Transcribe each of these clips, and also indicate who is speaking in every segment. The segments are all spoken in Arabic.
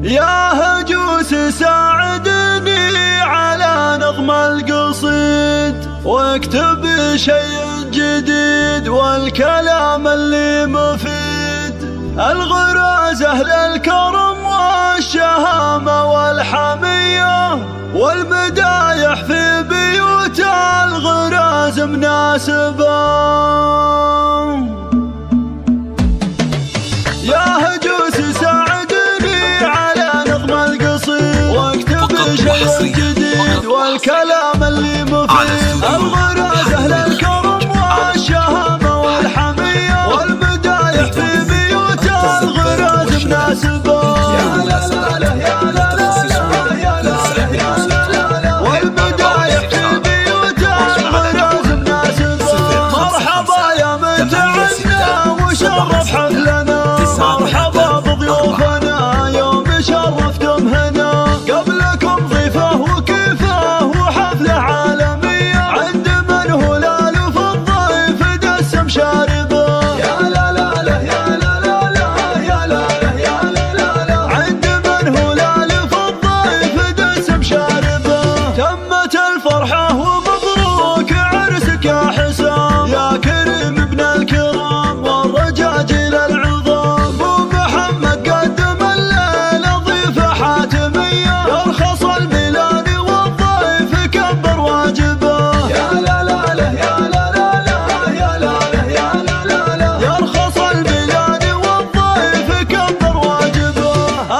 Speaker 1: يا هجوس ساعدني على نظم القصيد، واكتب شيء جديد والكلام اللي مفيد. الغراز أهل الكرم والشهامة والحمية، والمدايح في بيوت الغراز مناسبة. يا هجوس ساعدني على نظم القصيد، واكتب شيء جديد والكلام اللي مفيد. الغراز أهل الكرم والشهامة والحمية، والمدايح في بيوت الغراز مناسبة. يا لا لا لا يا لا لا لا يا لا لا لا، والمدايح في بيوت الغراز مناسبة. مرحبا يا متعنا وشرف حفلنا، مرحبا بضيوفنا يوم شرفتم هنا. قبلكم ضيفه وكيفه وحفلة عالمية، عند من هو الألف الضيف دسم شاربه. يا لا لا لا يا لا لا لا يا لا لا يا لا لا لا، عند من هو الألف الضيف دسم شاربه. تمت الفرحة ومبروك عرسك يا حسام، يا كريم ابن الكرام والرجاجيل العظام. ابو محمد قدم الليلة ضيفة حاتمية، يرخص الميلاد والضيف كبر واجبه. يا لا لا لا يا لا لا لا يا لا لا يا لا لا لا، يرخص الميلاد والضيف كبر واجبه.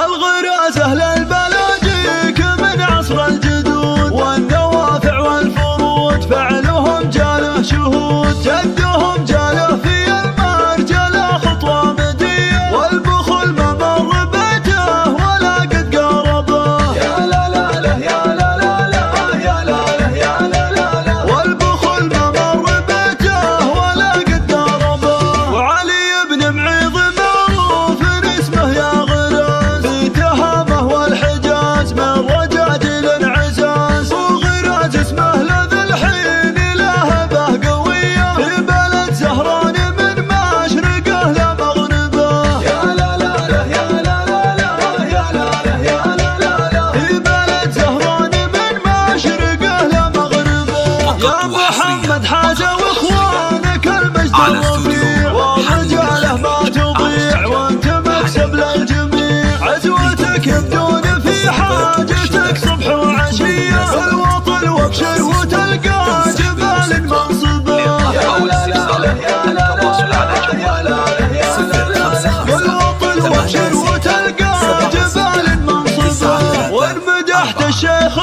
Speaker 1: الغراز أهل البلاجيك من عصر الجدود، والنوافع والفروض فعلهم جاله شهود. جدهم جاله في المرجلة خطوة مدية، والبخل ما مر بيته ولا قد قربه. يا لا لا لا يا لا لا لا يا لا لا يا لا لا لا، والبخل ما مر بيته ولا قد قربه. وعلي بن معيض معروف اسمه يا غراز، في تهامه والحجاز من رجاجيل عزاز. وغراز اسمه لذ الحين لهبه قوية، في بلد زهران من مشرقه لمغربه. يا لا لا لا يا لا لا لا يا لا لا يا لا لا لا، في بلد زهران من مشرقه لمغربه. يا محمد حاجة واخوانك المجد الرفيع، ورجاله ما تضيع وانت مكسب للجميع. عزوتك بدون في حاجتك صبح وعشية، الوطن وابشر وتلقى جبال منصبه. يا لا لا لا يا لا لا لا يا لا لا يا لا لا لا، والوطن وابشر وتلقى جبال منصبه. وان مدحت الشيخ